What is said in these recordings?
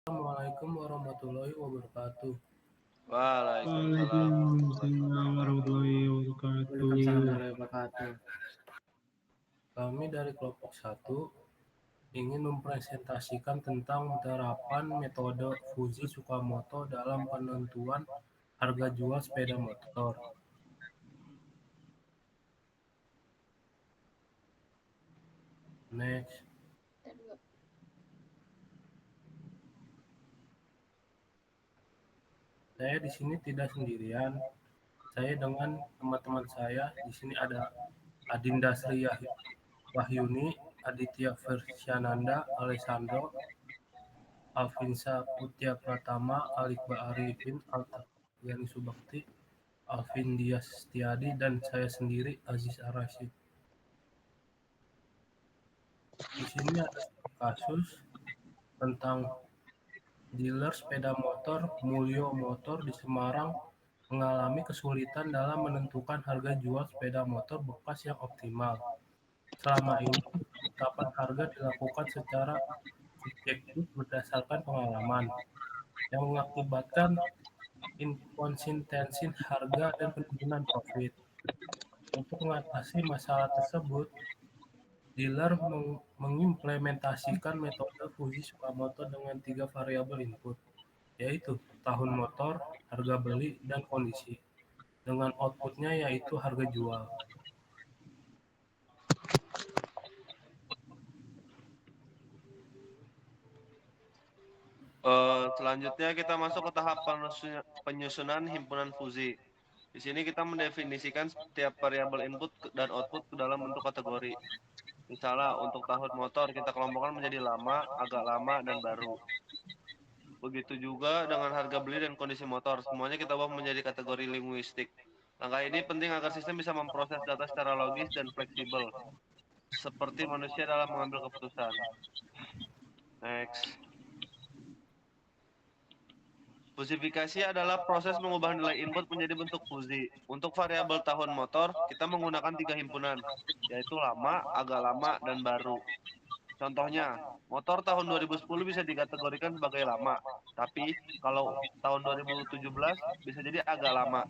Assalamualaikum warahmatullahi wabarakatuh. Waalaikumsalam warahmatullahi Waalaikumsalam wabarakatuh. warahmatullahi Waalaikumsalam wabarakatuh. warahmatullahi wabarakatuh. Kami dari kelompok 1 ingin mempresentasikan tentang penerapan metode Fuji Tsukamoto dalam penentuan harga jual sepeda motor. Next. Saya di sini tidak sendirian. Saya dengan teman-teman saya. Di sini ada Adinda Sri Wahyuni, Aditya Fersyananda, Alessandro, Alvinsa Putya Pratama, Alikba Arifin, Yani Subakti, Alvin Dias Setiadi, dan saya sendiri Aziz Arasyid. Di sini ada kasus tentang dealer sepeda motor Mulyo Motor di Semarang mengalami kesulitan dalam menentukan harga jual sepeda motor bekas yang optimal. Selama ini, penetapan harga dilakukan secara subjektif berdasarkan pengalaman, yang mengakibatkan inkonsistensi harga dan penurunan profit. Untuk mengatasi masalah tersebut, dealer mengimplementasikan metode Fuji Tsukamoto dengan 3 variabel input, yaitu tahun motor, harga beli, dan kondisi, dengan outputnya yaitu harga jual. Selanjutnya kita masuk ke tahap penyusunan himpunan Fuji. Di sini kita mendefinisikan setiap variabel input dan output ke dalam bentuk kategori. Misalnya untuk tahun motor kita kelompokkan menjadi lama, agak lama, dan baru. Begitu juga dengan harga beli dan kondisi motor. Semuanya kita bawa menjadi kategori linguistik. Langkah ini penting agar sistem bisa memproses data secara logis dan fleksibel, seperti manusia dalam mengambil keputusan. Next. Fusifikasi adalah proses mengubah nilai input menjadi bentuk fusi. Untuk variabel tahun motor, kita menggunakan 3 himpunan, yaitu lama, agak lama, dan baru. Contohnya, motor tahun 2010 bisa dikategorikan sebagai lama, tapi kalau tahun 2017 bisa jadi agak lama,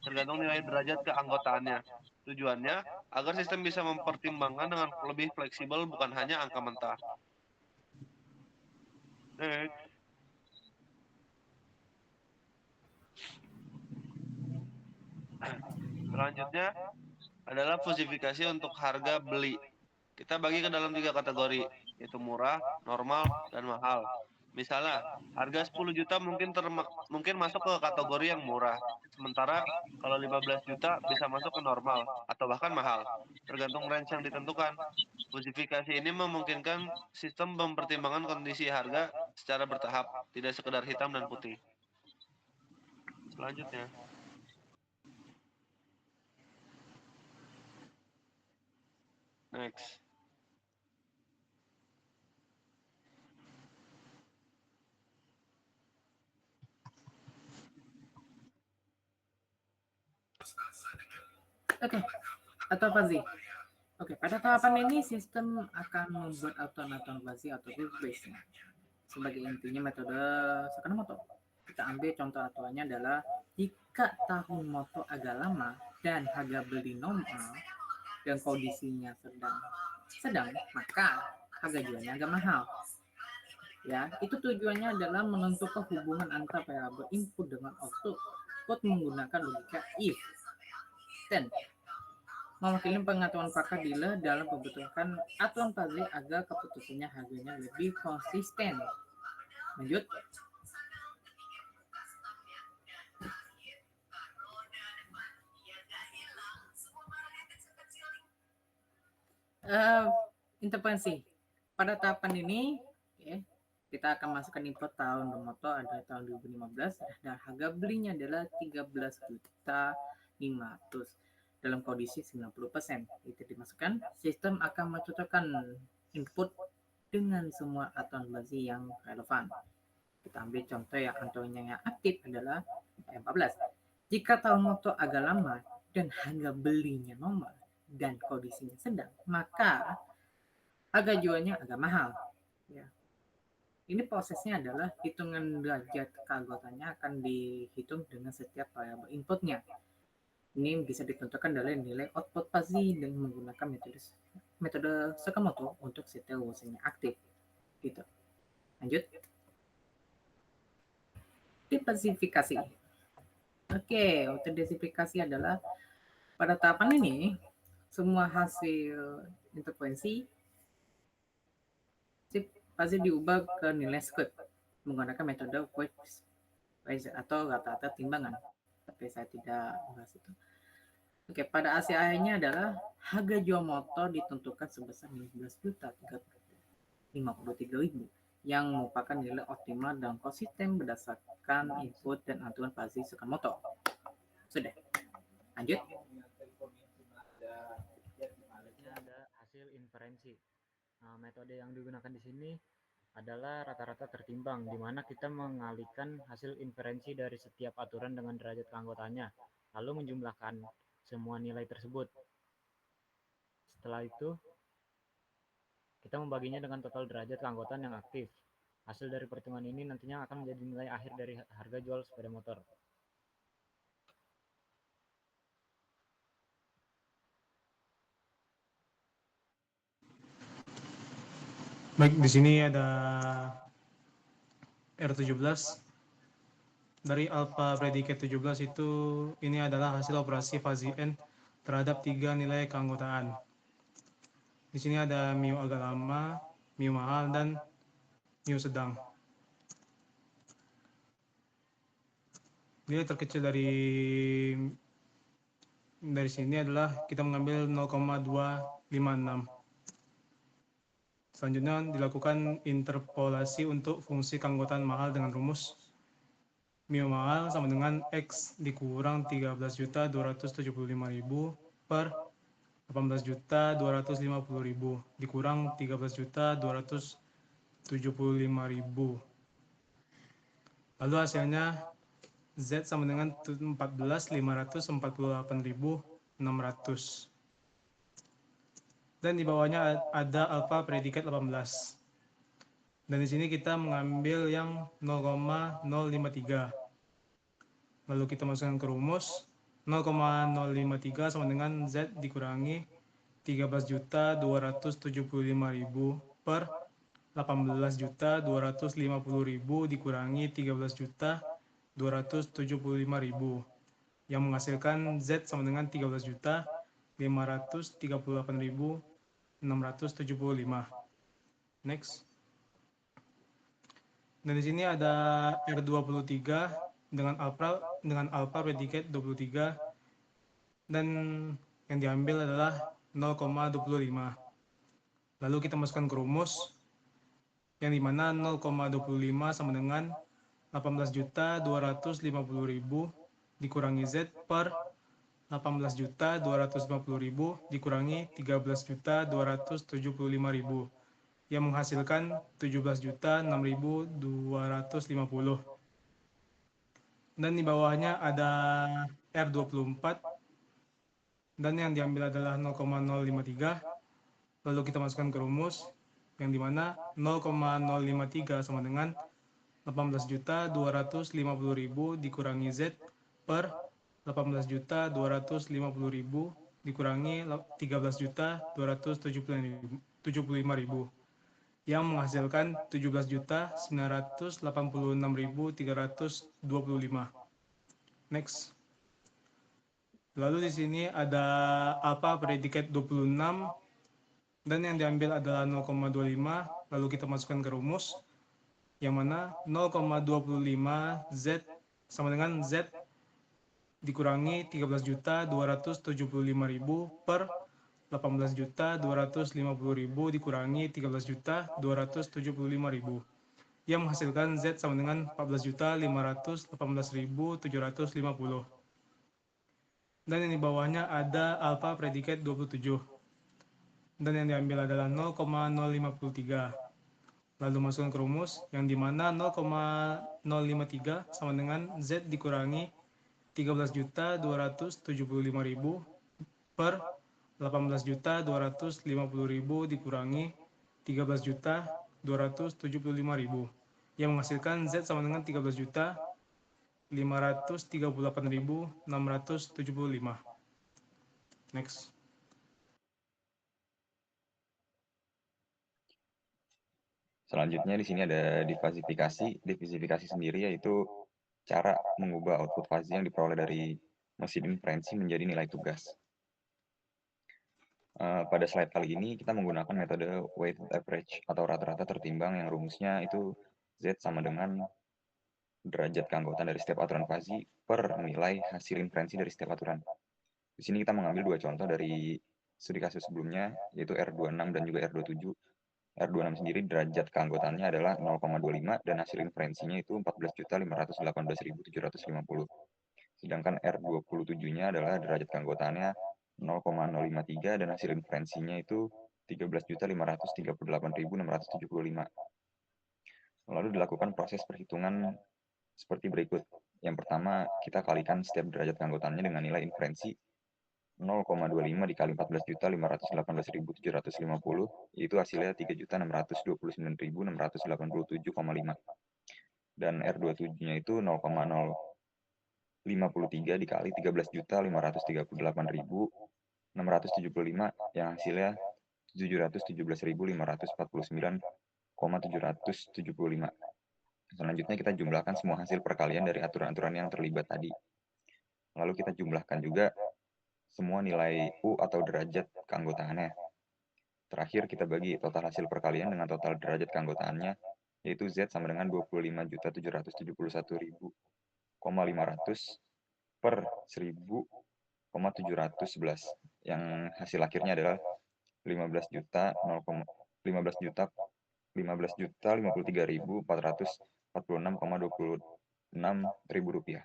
tergantung nilai derajat keanggotaannya. Tujuannya, agar sistem bisa mempertimbangkan dengan lebih fleksibel bukan hanya angka mentah. Next. Selanjutnya adalah fusifikasi untuk harga beli. Kita bagi ke dalam 3 kategori, yaitu murah, normal, dan mahal. Misalnya, harga 10 juta mungkin masuk ke kategori yang murah. Sementara kalau 15 juta bisa masuk ke normal atau bahkan mahal, tergantung range yang ditentukan. Fusifikasi ini memungkinkan sistem mempertimbangkan kondisi harga secara bertahap, tidak sekedar hitam dan putih. Selanjutnya. Next. Oke, atau Fazi. Oke, pada tahapan ini sistem akan membuat auto Fazi atau base. Sebagai intinya metode Sakamoto. Kita ambil contoh aturannya adalah jika tahun motor agak lama dan harga beli normal dan kondisinya sedang, maka harga jualnya agak mahal. Ya, itu tujuannya adalah menentukan hubungan antara variabel input dengan output menggunakan logika if. Dan mewakili pengetahuan pakar dealer dalam pembentukan aturan Fazi agar keputusannya harganya lebih konsisten. Lanjut. Intervensi. Pada tahapan ini, kita akan masukkan input tahun motor ada tahun 2015 dan harga belinya adalah 13.500 dalam kondisi 90%. Itu dimasukkan, sistem akan mencocokkan input dengan semua aturan Fazi yang relevan. Kita ambil contoh yang contohnya yang aktif adalah 14. Jika tahun motor agak lama dan harga belinya normal dan kondisinya sedang, maka harga jualnya agak mahal. Ya. Ini prosesnya adalah hitungan derajat keanggotaannya akan dihitung dengan setiap variabel inputnya. Ini bisa ditentukan dari nilai output fuzzy dengan menggunakan metode Sakamoto untuk setiap rumusnya aktif. Gitu. Lanjut. Diversifikasi. Oke, autodesifikasi adalah pada tahapan ini semua hasil interferensi pasti diubah ke nilai square menggunakan metode weight atau rata-rata timbangan. Tapi saya tidak membahas itu. Oke, pada hasil akhirnya adalah harga jual motor ditentukan sebesar 15.353.000 yang merupakan nilai optimal dalam konsisten berdasarkan input dan aturan fuzzy Sakamoto. Sudah. Lanjut. Selanjutnya ada hasil inferensi. Metode yang digunakan di sini adalah rata-rata tertimbang, di mana kita mengalihkan hasil inferensi dari setiap aturan dengan derajat keanggotaannya, lalu menjumlahkan semua nilai tersebut. Setelah itu, kita membaginya dengan total derajat keanggotaan yang aktif. Hasil dari perhitungan ini nantinya akan menjadi nilai akhir dari harga jual sepeda motor. Baik, di sini ada R17. Dari alpha predikat 17 itu ini adalah hasil operasi fuzzy N terhadap 3 nilai keanggotaan. Di sini ada mu agak lama, mu mahal, dan mu sedang. Nilai terkecil dari sini adalah kita mengambil 0,256. Selanjutnya dilakukan interpolasi untuk fungsi keanggotaan mahal dengan rumus mu mahal sama dengan X dikurang 13.275.000 per 18.250.000 dikurang 13.275.000. Lalu hasilnya Z sama dengan 14.548.600. Dan di bawahnya ada alpha predikat 18. Dan di sini kita mengambil yang 0,053. Lalu kita masukkan ke rumus 0,053 sama dengan Z dikurangi 13.275.000 per 18.250.000 dikurangi 13.275.000 yang menghasilkan Z sama dengan 13.538.675. Next. Dan di sini ada R23 dengan alpha predikat 23 dan yang diambil adalah 0,25. Lalu kita masukkan ke rumus yang dimana 0,25 sama dengan 18.250.000 dikurangi Z per 18.250.000 dikurangi 13.275.000 yang menghasilkan 17.006.250. Dan di bawahnya ada R24 dan yang diambil adalah 0,053. Lalu kita masukkan ke rumus yang dimana 0,053 sama dengan 18.250.000 dikurangi Z per 18.250.000 dikurangi 13.275.000 yang menghasilkan 17.986.325. Next. Lalu di sini ada alpha predikat 26 dan yang diambil adalah 0,25. Lalu kita masukkan ke rumus yang mana 0,25 Z sama dengan Z dikurangi 13.275.000 per 18.250.000 dikurangi 13.275.000 yang menghasilkan Z sama dengan 14.518.750. Dan yang di bawahnya ada alpha predikat 27 dan yang diambil adalah 0,053. Lalu masukkan ke rumus yang dimana 0,053 sama dengan Z dikurangi 13.275.000 per 18.250.000 dikurangi 13.275.000 yang menghasilkan Z sama dengan 13.538.675. Next. Selanjutnya di sini ada divisifikasi. Divisifikasi sendiri yaitu cara mengubah output fuzzy yang diperoleh dari mesin inferensi menjadi nilai tugas. Pada slide kali ini kita menggunakan metode weighted average atau rata-rata tertimbang yang rumusnya itu Z sama dengan derajat keanggotaan dari setiap aturan fuzzy per nilai hasil inferensi dari setiap aturan. Di sini kita mengambil dua contoh dari studi kasus sebelumnya, yaitu R26 dan juga R27. R26 sendiri derajat keanggotaannya adalah 0,25 dan hasil inferensinya itu 14.518.750. Sedangkan R27-nya adalah derajat keanggotaannya 0,053 dan hasil inferensinya itu 13.538.675. Lalu dilakukan proses perhitungan seperti berikut. Yang pertama, kita kalikan setiap derajat keanggotaannya dengan nilai inferensi 0,25 dikali 14.518.750, yaitu hasilnya 3.629.687,5. Dan R27-nya itu 0,053 dikali 13.538.675 yang hasilnya 717.549,775. Selanjutnya kita jumlahkan semua hasil perkalian dari aturan-aturan yang terlibat tadi. Lalu kita jumlahkan juga semua nilai U atau derajat keanggotaannya. Terakhir kita bagi total hasil perkalian dengan total derajat keanggotaannya, yaitu Z sama dengan 25.771.500 per 1.711, yang hasil akhirnya adalah 15.053.446,26 rupiah.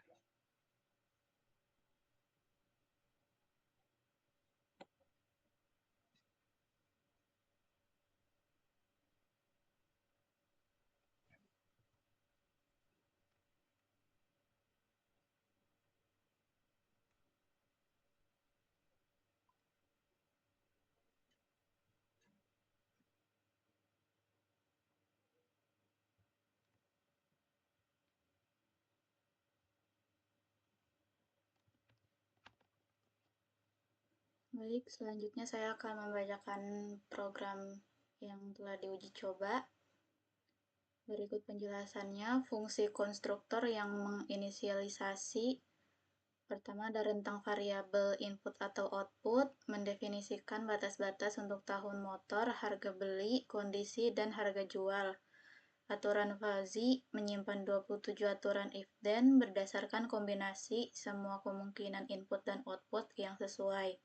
Baik, selanjutnya saya akan membacakan program yang telah diuji coba. Berikut penjelasannya. Fungsi konstruktor yang menginisialisasi. Pertama, ada rentang variabel input atau output, mendefinisikan batas-batas untuk tahun motor, harga beli, kondisi, dan harga jual. Aturan fuzzy menyimpan 27 aturan if-then berdasarkan kombinasi semua kemungkinan input dan output yang sesuai.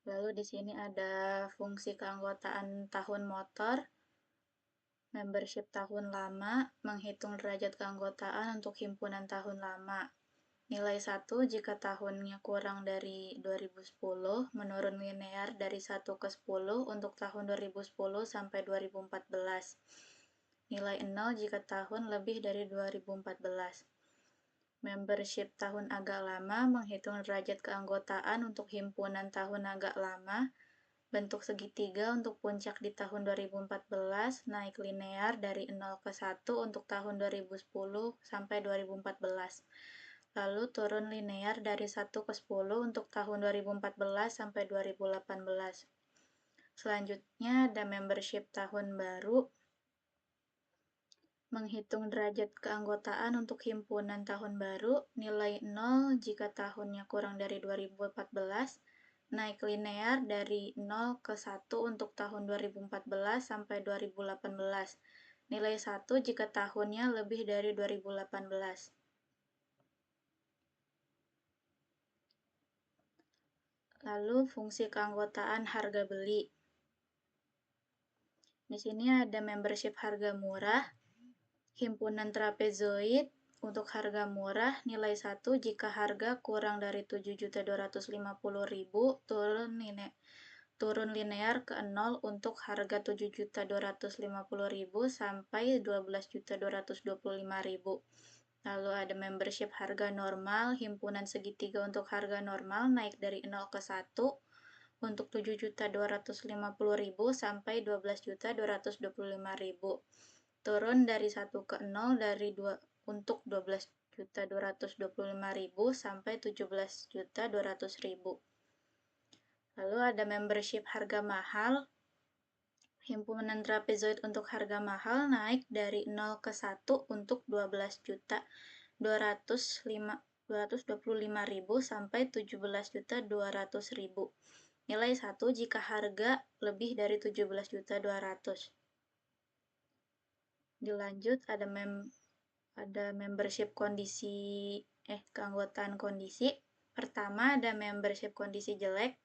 Lalu di sini ada fungsi keanggotaan tahun motor, membership tahun lama, menghitung derajat keanggotaan untuk himpunan tahun lama. Nilai 1 jika tahunnya kurang dari 2010, menurun linear dari 1 ke 10 untuk tahun 2010 sampai 2014. Nilai 0 jika tahun lebih dari 2014. Membership tahun agak lama, menghitung derajat keanggotaan untuk himpunan tahun agak lama, bentuk segitiga untuk puncak di tahun 2014, naik linear dari 0 ke 1 untuk tahun 2010 sampai 2014. Lalu turun linear dari 1 ke 10 untuk tahun 2014 sampai 2018. Selanjutnya ada membership tahun baru, menghitung derajat keanggotaan untuk himpunan tahun baru, nilai 0 jika tahunnya kurang dari 2014, naik linear dari 0 ke 1 untuk tahun 2014 sampai 2018, nilai 1 jika tahunnya lebih dari 2018. Lalu fungsi keanggotaan harga beli. Di sini ada membership harga murah, himpunan trapezoid untuk harga murah, nilai 1 jika harga kurang dari 7.250.000, turun linear ke 0 untuk harga 7.250.000 sampai 12.225.000. Lalu ada membership harga normal, himpunan segitiga untuk harga normal naik dari 0 ke 1 untuk 7.250.000 sampai 12.225.000. turun dari 1 ke 0 dari 2 untuk 12.225.000 sampai 17.200.000. Lalu ada membership harga mahal. Himpunan trapezoid untuk harga mahal naik dari 0 ke 1 untuk 12.225.000 sampai 17.200.000. Nilai 1 jika harga lebih dari 17.200.000. Dilanjut ada membership keanggotaan kondisi. Pertama ada membership kondisi jelek.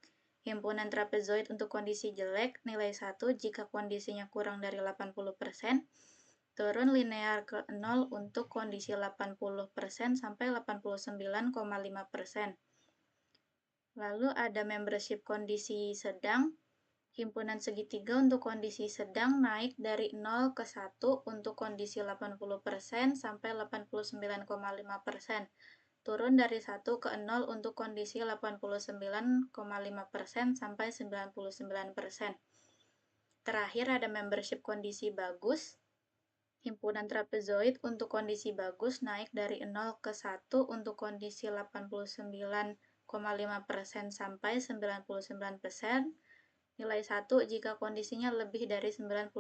Himpunan trapezoid untuk kondisi jelek, nilai 1 jika kondisinya kurang dari 80%, turun linear ke 0 untuk kondisi 80% sampai 89,5%. Lalu ada membership kondisi sedang. Himpunan segitiga untuk kondisi sedang naik dari 0 ke 1 untuk kondisi 80% sampai 89,5%. Turun dari 1 ke 0 untuk kondisi 89,5% sampai 99%. Terakhir ada membership kondisi bagus. Himpunan trapezoid untuk kondisi bagus naik dari 0 ke 1 untuk kondisi 89,5% sampai 99%. Nilai 1 jika kondisinya lebih dari 99%.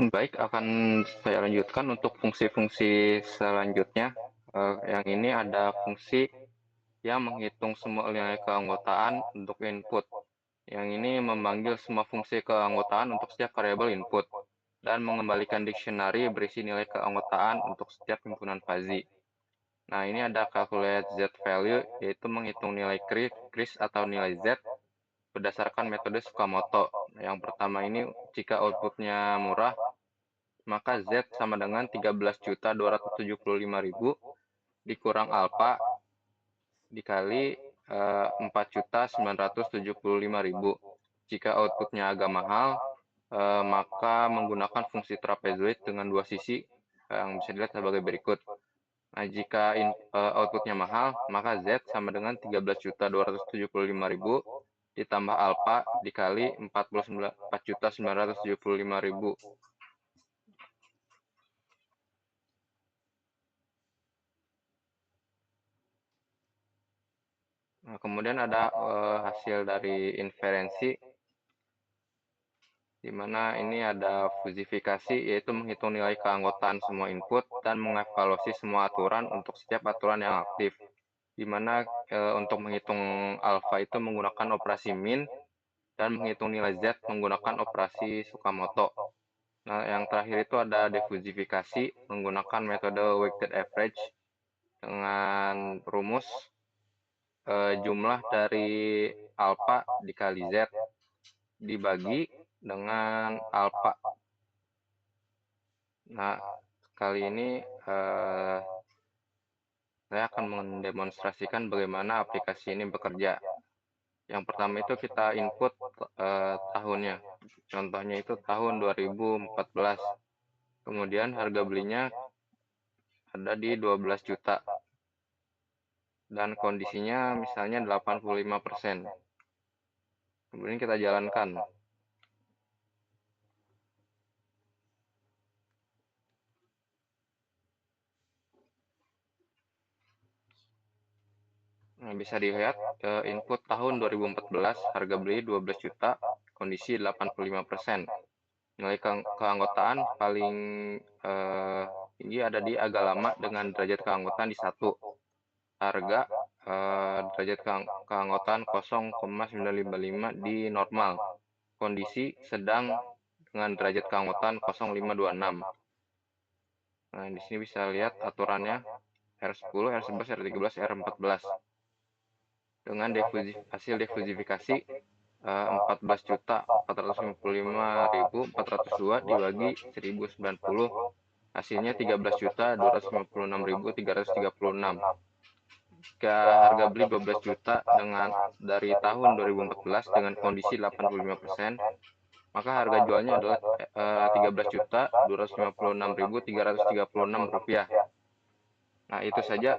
Baik, akan saya lanjutkan untuk fungsi-fungsi selanjutnya. Yang ini ada fungsi yang menghitung semua nilai keanggotaan untuk input. Yang ini memanggil semua fungsi keanggotaan untuk setiap variabel input dan mengembalikan dictionary berisi nilai keanggotaan untuk setiap himpunan fuzzy. Nah, ini ada calculate Z value, yaitu menghitung nilai Kris atau nilai Z berdasarkan metode Tsukamoto. Yang pertama ini, jika outputnya murah, maka Z sama dengan 13.275.000 dikurang alpha dikali 4.975.000. Jika outputnya agak mahal, maka menggunakan fungsi trapezoid dengan dua sisi yang bisa dilihat sebagai berikut. Nah, jika outputnya mahal, maka Z sama dengan 13.275.000 ditambah alpha dikali 4.975.000. Nah, kemudian ada hasil dari inferensi, di mana ini ada fusifikasi, yaitu menghitung nilai keanggotaan semua input dan mengevaluasi semua aturan untuk setiap aturan yang aktif. Di mana untuk menghitung alpha itu menggunakan operasi min dan menghitung nilai Z menggunakan operasi Tsukamoto. Nah, yang terakhir itu ada defusifikasi menggunakan metode weighted average dengan rumus jumlah dari alpha dikali Z dibagi dengan alpha. Nah, kali ini saya akan mendemonstrasikan bagaimana aplikasi ini bekerja. Yang pertama itu kita input tahunnya. Contohnya itu tahun 2014. Kemudian harga belinya ada di 12 juta. Dan kondisinya misalnya 85%. Kemudian kita jalankan. Nah, bisa dilihat input tahun 2014, harga beli 12 juta, kondisi 85%. Nilai keanggotaan paling tinggi ada di agak lama dengan derajat keanggotaan di 1. Harga derajat keanggotaan 0,955 di normal. Kondisi sedang dengan derajat keanggotaan 0,526. Nah, di sini bisa lihat aturannya R10, R11, R13, R14. Dengan hasil defusifikasi 14.455.402 dibagi 1090, hasilnya 13.256.336. Jika harga beli 12 juta dari tahun 2014 dengan kondisi 85%, maka harga jualnya adalah Rp13.256.336. Nah, itu saja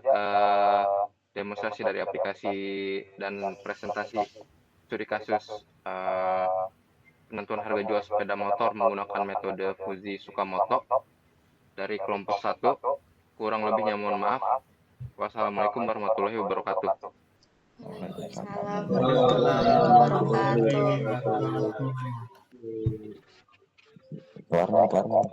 demonstrasi dari aplikasi dan presentasi studi kasus penentuan harga jual sepeda motor menggunakan metode Fuji Tsukamoto dari kelompok 1. Kurang lebihnya mohon maaf. Wassalamualaikum warahmatullahi wabarakatuh. Waalaikumsalam warahmatullahi wabarakatuh. Kelar nih.